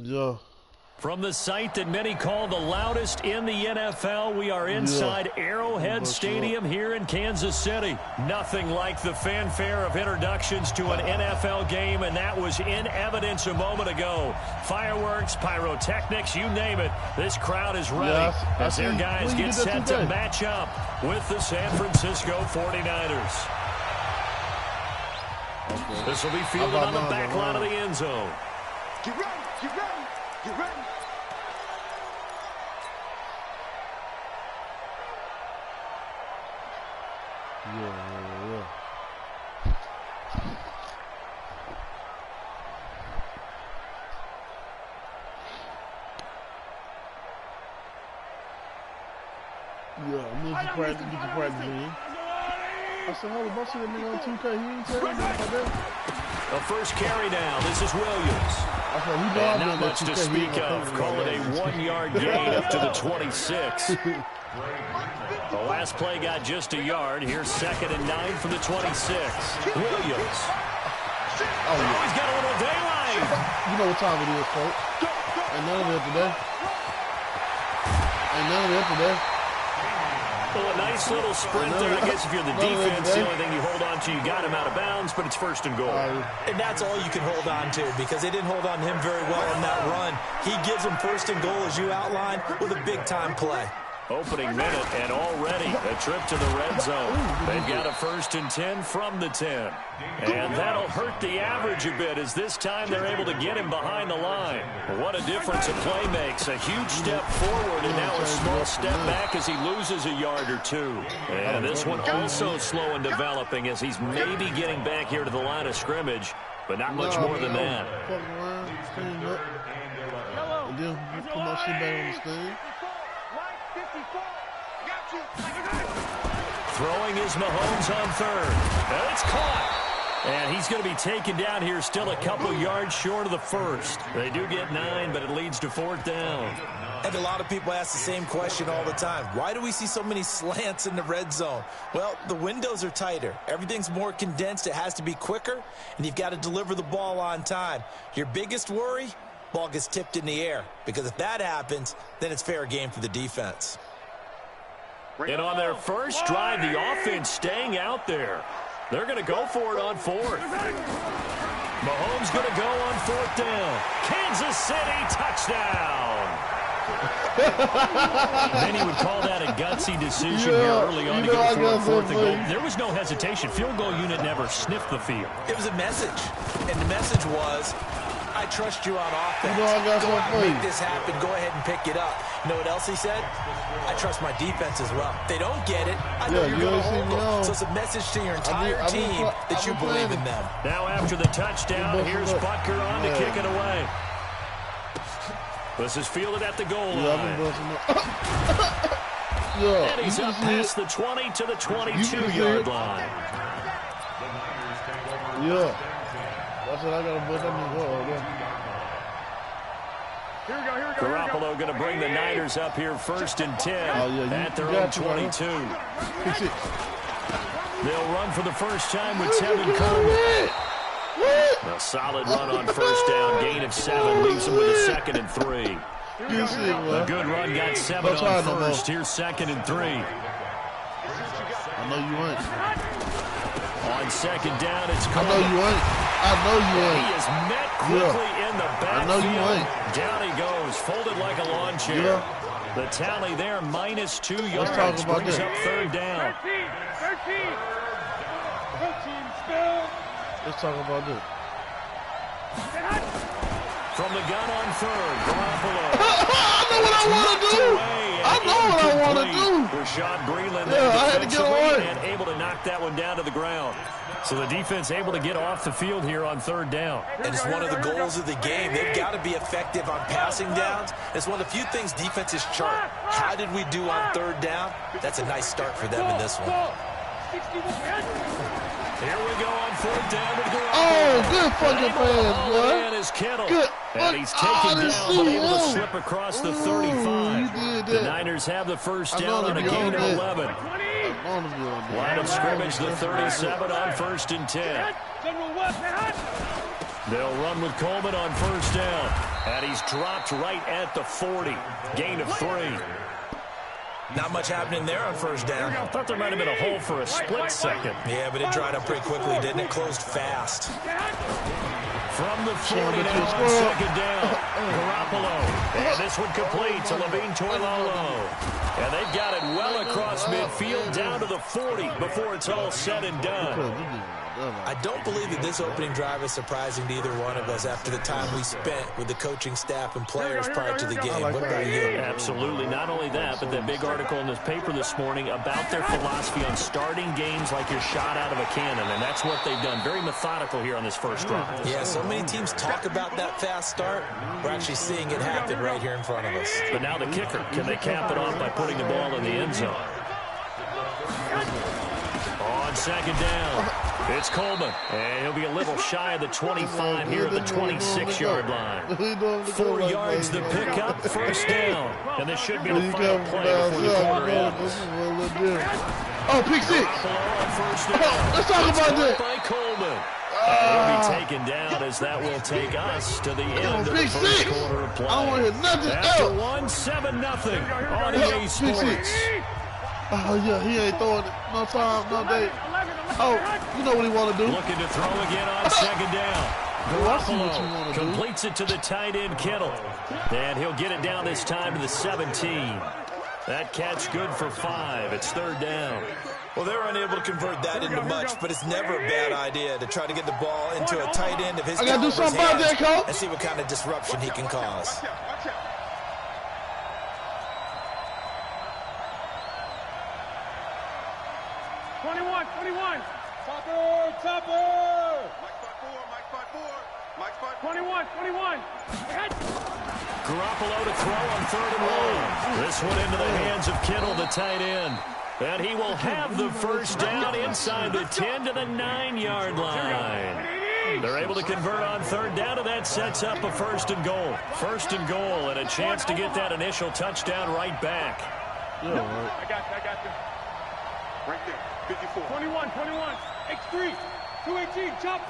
Yeah. From the site that many call the loudest in the NFL, we are inside Arrowhead Stadium here in Kansas City. Nothing like the fanfare of introductions to an NFL game, and that was in evidence a moment ago. Fireworks, pyrotechnics, you name it. This crowd is ready as their guys get set to match up with the San Francisco 49ers. This will be fielded on the back line of the end zone. Get ready, get ready, get ready. I'm looking for practice, get the practice in. I said, hold on, I see that nigga on 2K, he ain't telling me about that. The first carry down, this is Williams. And not much to speak of. Call it a 1-yard gain up to the 26. The last play got just a yard. Here's 2nd and 9 from the 26. Williams. Oh, he's got a little daylight. You know what time it is, folks. Ain't none of it today. Ain't none of it today. Well, a nice little sprint there. I guess if you're the defense, the only thing you hold on to, you got him out of bounds, but it's 1st and goal. And that's all you can hold on to because they didn't hold on to him very well in that run. He gives them 1st and goal, as you outlined, with a big-time play. Opening minute, and already a trip to the red zone. They've got a 1st and 10 from the 10. And that'll hurt the average a bit as this time they're able to get him behind the line. What a difference a play makes. A huge step forward and now a small step back as he loses a yard or two. And this one also slow in developing as he's maybe getting back here to the line of scrimmage, but not much more than that. And then put my shit back on the stage. Throwing is Mahomes on 3rd. And it's caught. And he's going to be taken down here, still a couple yards short of the 1st. They do get 9, but it leads to 4th down. And a lot of people ask the same question all the time. Why do we see so many slants in the red zone? Well, the windows are tighter. Everything's more condensed. It has to be quicker, and you've got to deliver the ball on time. Your biggest worry? Ball gets tipped in the air. Because if that happens, then it's fair game for the defense. And on their first drive, the offense staying out there. They're going to go for it on 4th. Mahomes going to go on 4th down. Kansas City touchdown. Many would call that a gutsy decision here early on to go for it 4th and goal. There was no hesitation. Field goal unit never sniffed the field. It was a message, and the message was, I trust you on offense. Go out and make this happen. Go ahead and pick it up. You know what else he said? I trust my defense as well. If they don't get it, I know you're going to hold them. So it's a message to your entire team that you believe in them. Now after the touchdown, here's Butker on to kick it away. This is fielded at the goal line. And he's up past the 20 to the 22-yard line. That's what I got to bust up there. Garoppolo going to bring the Niners up here 1st and 10 at their own 22. They'll run for the first time with Tevin Coleman. A solid run on 1st down. Gain of 7 leaves him with a 2nd and 3. A good run got 7 on 1st. Here's 2nd and 3. I know you ain't. On 2nd down, it's Coleman. I know you ain't. I know you ain't. He is met quickly in the backfield. I know you ain't. Down he goes, folded like a lawn chair. The tally there, minus 2 yards. Let's talk about brings that. up 3rd down. 13 still. Let's talk about this. From the gun on 3rd, Garoppolo. I know what I want to do. I know what I want to do. Rashad Breeland I had to get away. and able to knock that one down to the ground. So the defense able to get off the field here on 3rd down. And it's one of the goals of the game. They've got to be effective on passing downs. It's one of the few things defenses chart. How did we do on 3rd down? That's a nice start for them in this one. Here we go on 4th down with Garoppolo. Oh, good fucking pass, boy. And is Kittle. Good. And he's taken down, but able to slip across the 35. You did The that. Niners have the first down on a gain of 11. Line of scrimmage, the 37 on 1st and 10. They'll run with Coleman on first down. And he's dropped right at the 40. Gain of 3. Not much happening there on first down. I thought there might have been a hole for a split second. Yeah, but it dried up pretty quickly, didn't it? Closed fast. From the 40 now on second down. Garoppolo. And this one complete to Levine Toilolo. And they've got it well across midfield down to the 40 before it's all said and done. I don't believe that this opening drive is surprising to either one of us after the time we spent with the coaching staff and players prior to the game. What about you? Absolutely. Not only that, but that big article in this paper this morning about their philosophy on starting games like you're shot out of a cannon, and that's what they've done. Very methodical here on this first drive. Yeah, so many teams talk about that fast start. We're actually seeing it happen right here in front of us. But now the kicker. Can they cap it off by putting the ball in the end zone? On second down, it's Coleman. And he'll be a little shy of the 25 here at the 26-yard line. 4 yards the pickup, first down. And this should be the final play before the quarter ends. Oh, pick 6. Let's talk about that. By Coleman. And he'll be taken down as that will take us to the end of the first quarter of play. I don't want to hear nothing else. After 1-7-0 on EA Sports. Oh, yeah, he ain't throwing it. No time, no day. Oh, you know what he want to do. Looking to throw again on second down. Garoppolo completes it to the tight end, Kittle. And he'll get it down this time to the 17. That catch good for 5. It's third down. Well, they're unable to convert that into much, but it's never a bad idea to try to get the ball into a tight end of his caliber's hands and see what kind of disruption he can cause. 21. Topper. Mike 21. Garoppolo to throw on third and 1. This one into the hands of Kittle, the tight end. And he will have the first down inside the 10 to the 9-yard line. They're able to convert on third down, and that sets up a first and goal. First and goal, and a chance to get that initial touchdown right back. Yeah, right. I got you. Right there. 54. 21. X3. 218. Chop.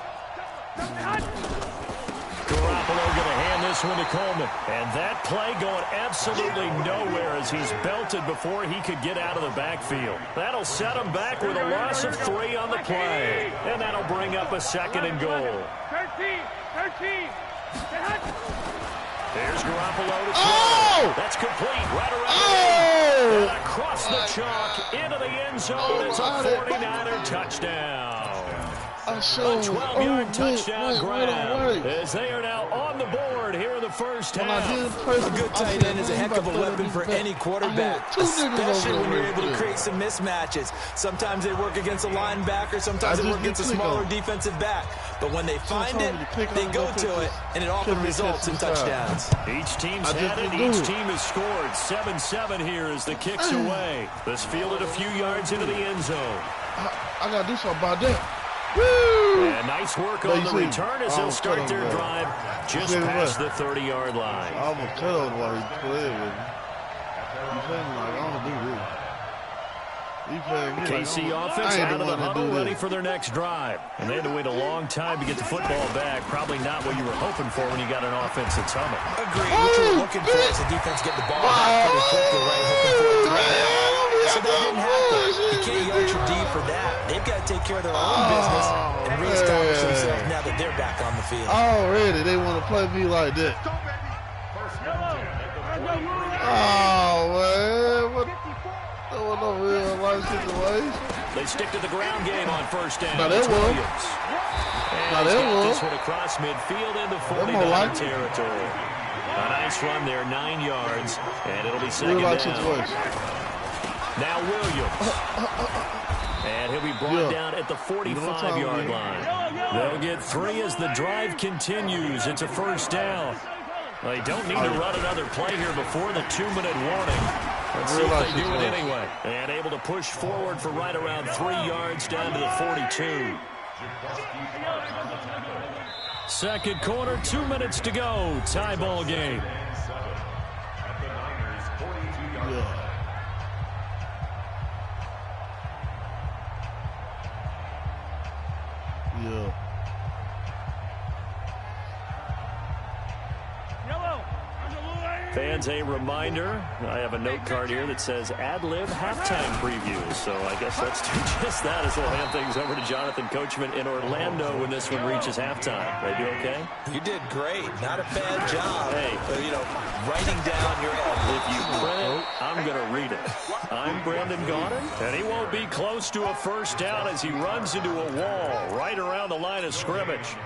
Garoppolo going to hand this one to Coleman. And that play going absolutely nowhere as he's belted before he could get out of the backfield. That'll set him back with a loss of 3 on the play. And that'll bring up a second and goal. 13. There's Garoppolo to throw. That's complete right around. And across the chalk into the end zone. It's a 49er touchdown. A 12-yard touchdown grab as they are now on the board here in the first half. A good tight end is a heck of a weapon for any quarterback, especially when you're able to create some mismatches. Sometimes they work against a linebacker, sometimes they work against a smaller defensive back. But when they find it, they go to it, and it often results in touchdowns. Each team's had it, each team has scored. 7-7 here as the kick's away. This fielded a few yards into the end zone. I got to do something about that. Woo! And nice work on the return as they'll start their drive just past the 30-yard line. I almost cut on while he played with me. You playing like, I don't do this. KC offense out of the huddle, ready for their next drive. And they had to wait a long time to get the football back. Probably not what you were hoping for when you got an offense that's humming. Agreed. What you were looking for is the defense get the ball back pretty quickly, right? Hoping for a three-down. So that didn't happen. You can't yard your D for that. They've got to take care of their own business and reestablish themselves now that they're back on the field. Already, they want to play me like that. Oh, man. What? That was no real life situation. They stick to the ground game on first down. Now that was. Now that was. This one across midfield into 49 territory. A nice run there, 9 yards, and it'll be second down. Now Williams. And he'll be brought down at the 45-yard line. They'll get 3 as the drive continues. It's a first down. They don't need to run another play here before the 2-minute warning. Let's see if they do it anyway. And able to push forward for right around 3 yards down to the 42. Second quarter, 2 minutes to go. Tie ball game. Fans, a reminder, I have a note card here that says ad-lib halftime preview. So I guess let's do just that as we'll hand things over to Jonathan Coachman in Orlando when this one reaches halftime. They do okay? You did great. Not a bad job. Hey, writing down your ad-lib. If you print it, I'm going to read it. I'm Brandon Gaudin, and he won't be close to a first down as he runs into a wall right around the line of scrimmage.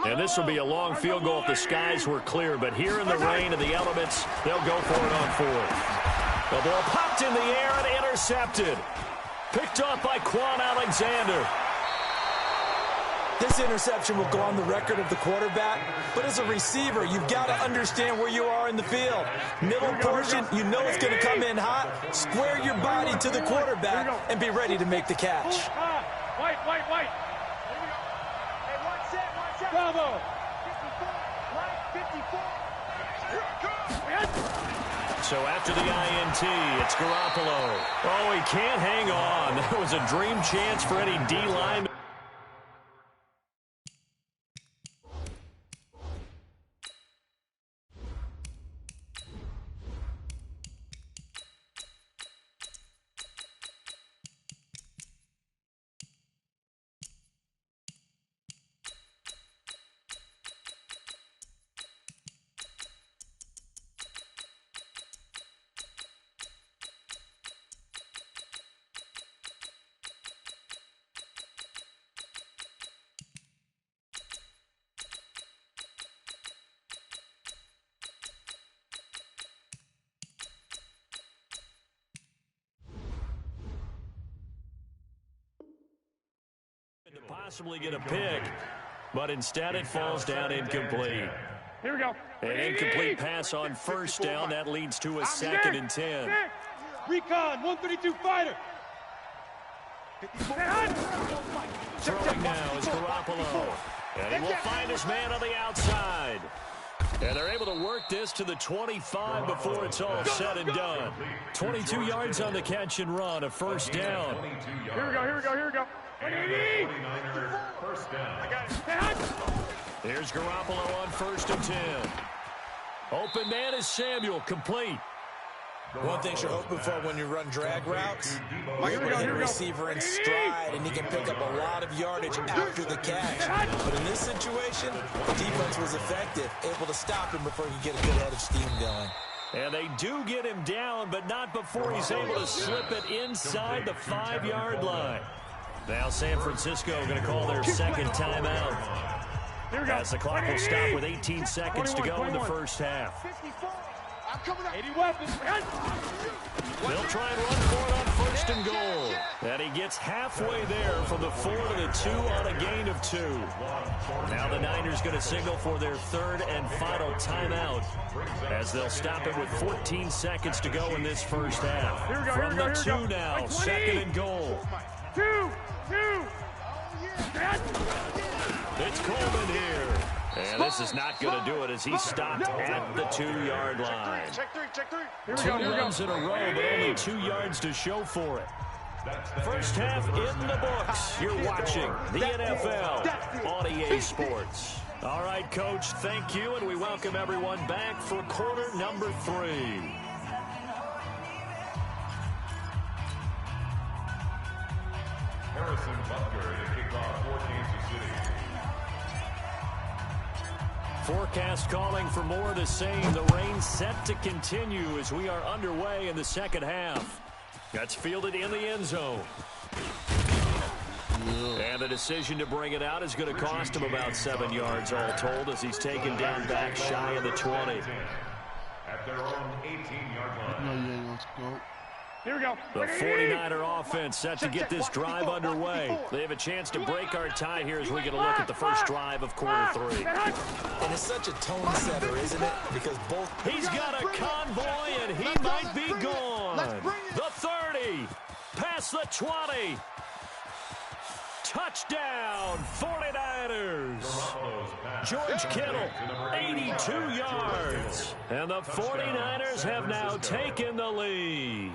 And this will be a long field goal if the skies were clear. But here in the rain and the elements, they'll go for it on fourth. The ball popped in the air and intercepted. Picked off by Quan Alexander. This interception will go on the record of the quarterback, but as a receiver, you've got to understand where you are in the field. Middle portion, you know it's going to come in hot. Square your body to the quarterback and be ready to make the catch. White. Bravo! 54! So after the INT, it's Garoppolo. Oh, he can't hang on. That was a dream chance for any D-line. To possibly get a pick, but instead it falls down incomplete. Here we go. An incomplete pass on first down. That leads to a 2nd and 10. Recon, 132 fighter. Throwing now is Garoppolo. And he will find his man on the outside. And they're able to work this to the 25 before it's all said and done. 22 yards on the catch and run, a first down. Here we go. First down. Here's Garoppolo on 1st and 10. Open man is Samuel, complete. One thing you're hoping for when you run drag routes, you're able to hit a receiver in stride, and he can pick up a lot of yardage after the catch. But in this situation, the defense was effective, able to stop him before he could get a good head of steam going. And they do get him down, but not before he's able to slip it inside the 5-yard line. Now San Francisco going to call their second timeout. As the clock will stop with 18 seconds to go in the first half. 80 weapons. They'll try and run for it on 1st and goal. And he gets halfway there from the 4 to the 2 on a gain of 2. Now the Niners going to signal for their 3rd and final timeout as they'll stop it with 14 seconds to go in this first half. From the 2 now, 2nd and goal. 2. It's Coleman here. And this is not going to do it as he stopped at the 2-yard line. Check three. 2 runs in a row, but only 2 yards to show for it. First half in the books. You're watching the NFL on EA Sports. All right, Coach, thank you, and we welcome everyone back for quarter number 3. Harrison Butker to kick off for Kansas City. Forecast calling for more of the same. The rain set to continue as we are underway in the second half. That's fielded in the end zone. And the decision to bring it out is going to cost him about 7 yards all told as he's taken down back shy of the 20. At their own 18-yard line. No, you ain't gonna score. Here we go. The 49er offense set to get this drive underway. They have a chance to break our tie here as we get a look at the first drive of quarter 3. And it's such a tone setter, isn't it? Because both... He's got a convoy, and he might be gone. The 30, past the 20. Touchdown, 49ers. George Kittle, 82 yards. And the 49ers have now taken the lead.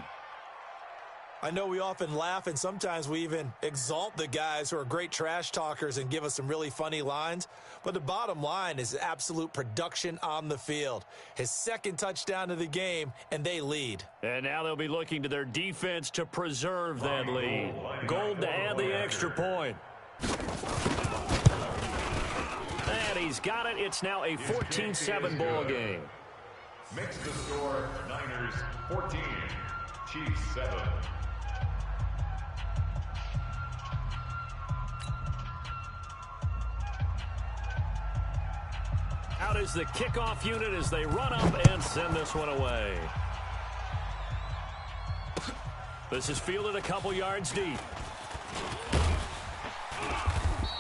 I know we often laugh and sometimes we even exalt the guys who are great trash talkers and give us some really funny lines. But the bottom line is absolute production on the field. His second touchdown of the game, and they lead. And now they'll be looking to their defense to preserve that lead. Gold to add the extra point. And he's got it. It's now a 14-7 ball game. Makes the score Niners 14, Chiefs 7. Out is the kickoff unit as they run up and send this one away. This is fielded a couple yards deep.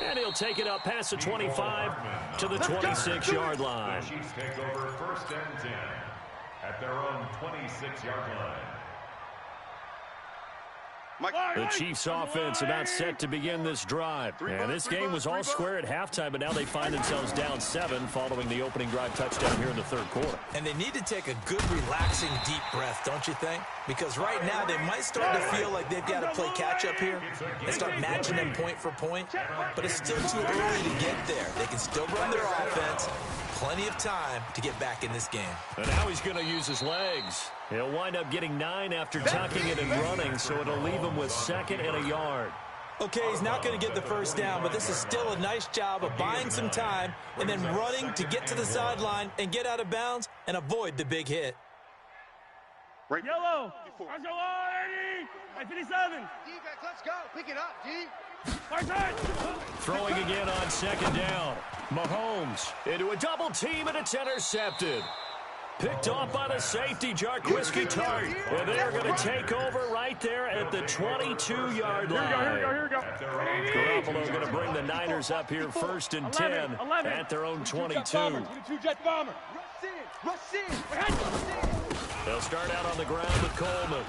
And he'll take it up past the 25 to the 26-yard line. The Chiefs take over 1st and 10 at their own 26-yard line. The Chiefs offense about set to begin this drive. And this game was all square at halftime, but now they find themselves down 7 following the opening drive touchdown here in the third quarter. And they need to take a good, relaxing, deep breath, don't you think? Because right now they might start to feel like they've got to play catch-up here and start matching them point for point. But it's still too early to get there. They can still run their offense. Plenty of time to get back in this game. And now he's going to use his legs. He'll wind up getting 9 after tucking it and running, so it'll leave him with 2nd and a yard. Okay, he's not going to get the first down, but this is still a nice job of buying some time and then running to get to the sideline and get out of bounds and avoid the big hit. Right. Yellow. Let's go, 57. Defense, let's go. Pick it up, D. Throwing again on 2nd down. Mahomes into a double team, and it's intercepted. Picked off by the safety, Jarquiski Tart. And they are going to take over right there at the 22-yard line. Here we go. Garoppolo going to bring the Niners up here 1st and 10 at their own 22. Two-jet bomber. Rush in. They'll start out on the ground with Coleman.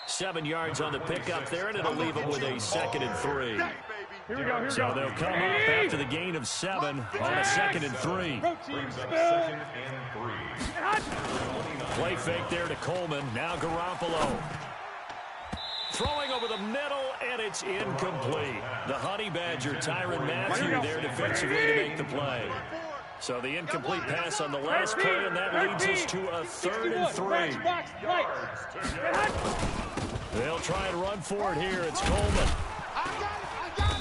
7 yards on the pickup there, and it'll leave them with a 2nd and 3. Here we go. So they'll come up after the gain of 7 on a 2nd and 3. Brings up 2nd and 3. Play fake there to Coleman. Now Garoppolo. Throwing over the middle, and it's incomplete. The Honey Badger, Tyrann Mathieu, there defensively to make the play. So the incomplete pass on the last play, and that leads us to a 3rd and 3. They'll try and run for it here. It's Coleman.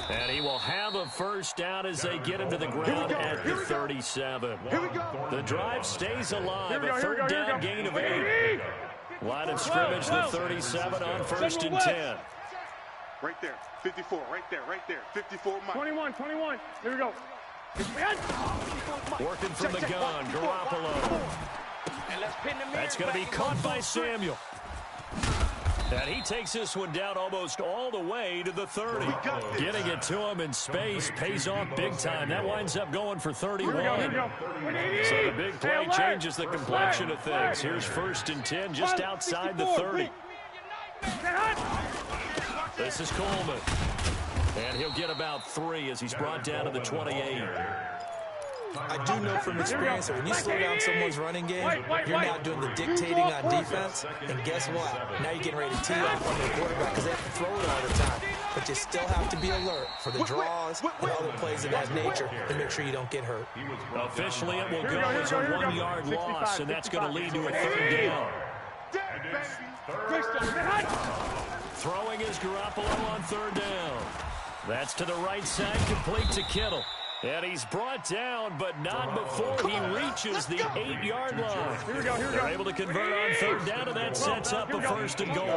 And he will have a first down as they get him to the ground at the 37. The drive stays alive. A 3rd down gain of 8. Line of scrimmage, the 37 on 1st and 10. Right there. 54. Right there. 54. 21. Here we go. Working from the gun, Garoppolo. That's going to be caught by Samuel. And he takes this one down almost all the way to the 30. Getting it to him in space pays off big time. That winds up going for 31. Here we go. So the big play changes the complexion of things. Here's 1st and 10 just outside the 30. This is Coleman. And he'll get about 3 as he's brought down to the 28. I do know from experience that when you slow down someone's running game, you're now doing the dictating on defense. And guess what? Now you're getting ready to tee off on the quarterback because they have to throw it all the time. But you still have to be alert for the draws and other plays of that nature to make sure you don't get hurt. Officially, it will go as a 1-yard loss, and that's going to lead to a 3rd down. Throwing is Garoppolo on 3rd down. That's to the right side, complete to Kittle. And he's brought down, but not before he reaches the 8-yard line. Here we go. They're able to convert on 3rd down, and that sets up a 1st and goal.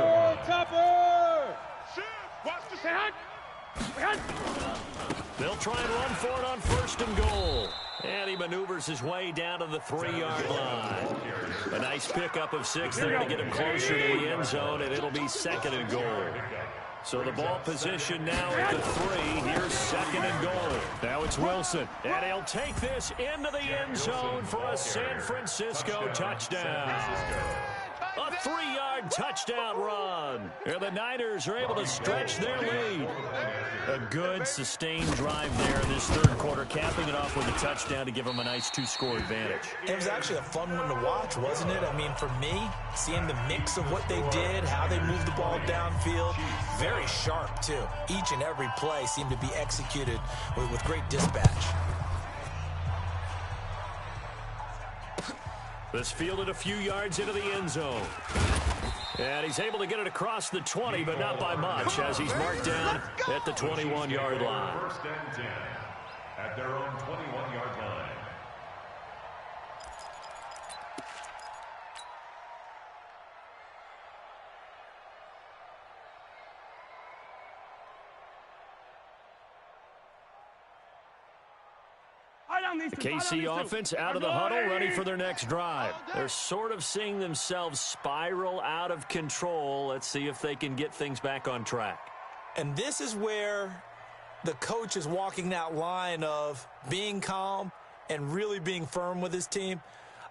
They'll try and run for it on 1st and goal. And he maneuvers his way down to the 3-yard line. A nice pickup of 6 there to get him closer to the end zone, and it'll be 2nd and goal. So the ball position now at the 3. Here's 2nd and goal. Now it's Wilson. And he'll take this into the end zone for a San Francisco touchdown. A 3-yard touchdown run. And the Niners are able to stretch their lead. A good, sustained drive there in this third quarter, capping it off with a touchdown to give them a nice 2-score advantage. It was actually a fun one to watch, wasn't it? I mean, for me, seeing the mix of what they did, how they moved the ball downfield, very sharp, too. Each and every play seemed to be executed with great dispatch. This fielded a few yards into the end zone. And he's able to get it across the 20, but not by much, as he's marked down at the 21-yard line. First and 10 at their own 21-yard line. The KC offense out of the huddle, ready for their next drive. They're sort of seeing themselves spiral out of control. Let's see if they can get things back on track. And this is where the coach is walking that line of being calm and really being firm with his team.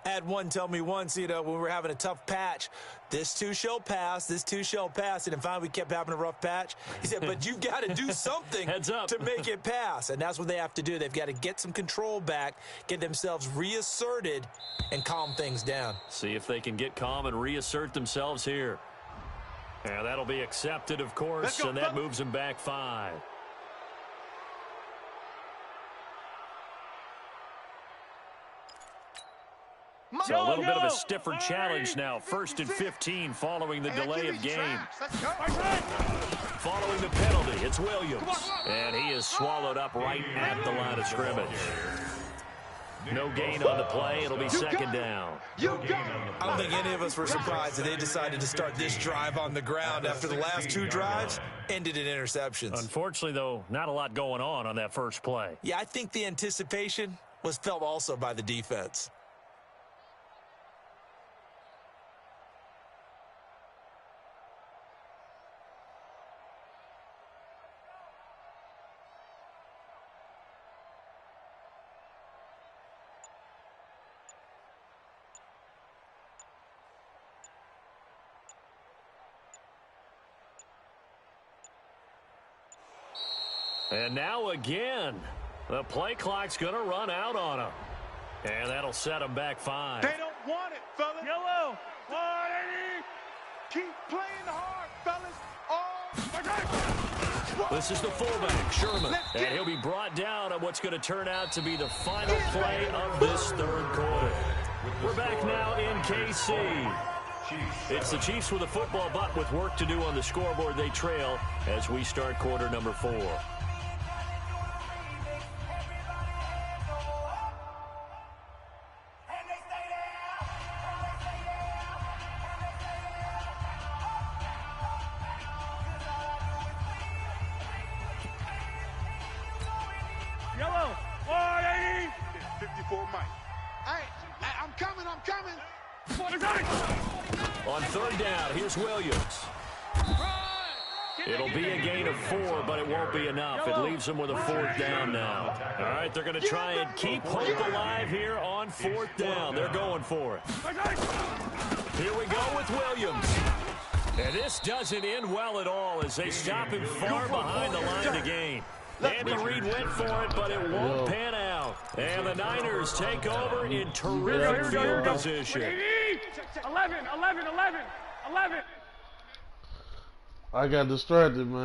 I had one tell me once, when we were having a tough patch, this too shall pass, this too shall pass. And then finally we kept having a rough patch. He said, but you've got to do something Heads up. to make it pass. And that's what they have to do. They've got to get some control back, get themselves reasserted, and calm things down. See if they can get calm and reassert themselves here. And that'll be accepted, of course, and that moves them back 5. So a little bit of a stiffer challenge now. 1st and 15 following the delay of game. Following the penalty, it's Williams. And he is swallowed up right at the line of scrimmage. No gain on the play. It'll be second down. I don't think any of us were surprised that they decided to start this drive on the ground after the last 2 drives ended in interceptions. Unfortunately, though, not a lot going on that first play. Yeah, I think the anticipation was felt also by the defense. And now again, the play clock's going to run out on them. And that'll set them back 5. They don't want it, fellas. Yellow. 180. Keep playing hard, fellas. This is the fullback, Sherman. And he'll be brought down on what's going to turn out to be the final play of this third quarter. We're back now in KC. It's the Chiefs with a football, but with work to do on the scoreboard. They trail as we start quarter number 4. Yellow. 180. 54 Mike. Hey, I'm coming. On third down, here's Williams. It'll be a gain of 4, but it won't be enough. It leaves them with a 4th down now. All right, they're going to try and keep hope alive here on 4th down. They're going for it. Here we go with Williams. And this doesn't end well at all as they stop him far behind the line to gain. Andy Reid went for it, but it won't pan out. And the Niners take over in terrific field position. 11. I got distracted, man.